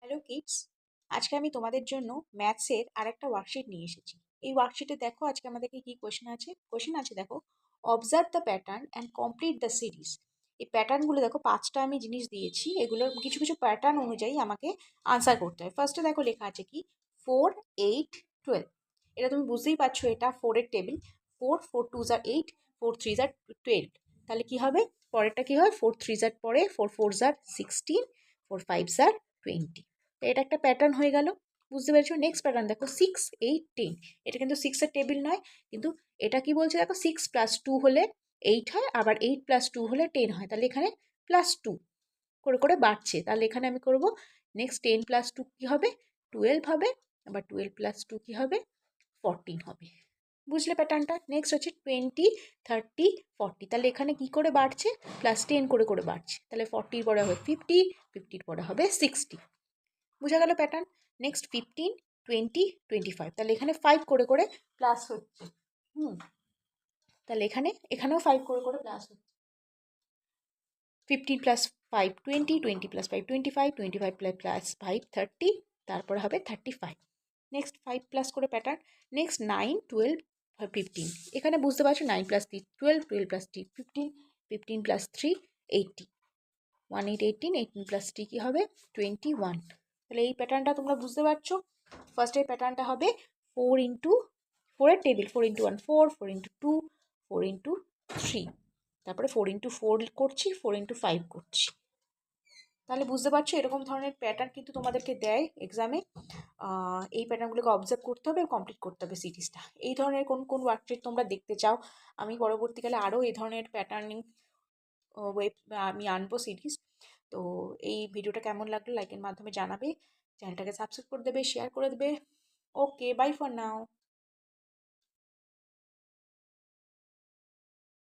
Hello kids, আজকে আমি তোমাদের জন্য ম্যাথসের আরেকটা ওয়ার্কশিট নিয়ে এসেছি। এই ওয়ার্কশিটে দেখো আজকে আমাদেরকে কি কোয়েশ্চেন আছে দেখো, observe the pattern and complete the series. এই প্যাটার্নগুলো দেখো, পাঁচটা আমি জিনিস দিয়েছি, এগুলোর কিছু কিছু প্যাটার্ন অনুযায়ী আমাকে আনসার করতে হয়। ফার্স্টে দেখো লেখা আছে কি 4, 8, 12। এটা তুমি বুঝতেই পারছো, এটা 4-এর টেবিল। 4 4 2 8, 4 3 12। তাহলে কি হবে, পরেরটা কি হয়, 4 3 পরে 4 4 16, 4 5 20। তো এটা একটা প্যাটার্ন হয়ে গেল, বুঝতে পেরেছো। নেক্সট প্যাটার্ন দেখো 6 8 10। এটা কিন্তু 6-এর টেবিল নয়, কিন্তু এটা কি বলছে দেখো, 6 + 2 হলে 8 হয়, আবার 8 + 2 হলে 10 হয়। তাহলে এখানে +2 করে করে বাড়ছে। তাহলে এখানে আমি করব নেক্সট 10 + 2 কী হবে, 12 হবে। আবার 12 + 2 কী হবে, 14 হবে। বুঝলে প্যাটার্নটা। নেক্সট হচ্ছে 20 30 40। তাহলে এখানে কি করে বাড়ছে, +10 করে করে বাড়ছে। তাহলে 40-র পরে হবে 50, 50-র পরে হবে 60। বোঝা গেল প্যাটার্ন। নেক্সট 15 20 25। তাহলে এখানে 5 করে করে প্লাস হচ্ছে। তাহলে এখানেও 5 করে করে প্লাস হচ্ছে। 15 + 5 20, 20 + 5 25, 25 + 5 30, তারপরে হবে 35। নেক্সট 5 প্লাস করে প্যাটার্ন। নেক্সট 9 12 15। এখানে বুঝতে পারছো 9 + 3 12, 12 + 3 15, 15 + 3 80, 18 18, 18 + 3 কী হবে 21। তাহলে এই প্যাটার্নটা তোমরা বুঝতে পারছো। ফার্স্টের প্যাটার্নটা হবে 4 ইন্টু 4-এর টেবিল, 4 × 1 4, 4 × 2 4 × 3, তারপরে 4 × 4 করছি, 4 × 5 করছি। তাহলে বুঝতে পারছো, এরকম ধরনের প্যাটার্ন কিন্তু তোমাদেরকে দেয় এক্সামে। এই প্যাটার্নগুলোকে অবজার্ভ করতে হবে, কমপ্লিট করতে হবে সিরিজটা। এই ধরনের কোন কোন ওয়ার্কশিট তোমরা দেখতে চাও, আমি পরবর্তীকালে আরও এই ধরনের প্যাটার্নিং আমি আনবো সিরিজ। তো এই ভিডিওটা কেমন লাগলো লাইকের মাধ্যমে জানাবে, চ্যানেলটাকে সাবস্ক্রাইব করে দেবে, শেয়ার করে দেবে। ওকে, বাই ফর নাও।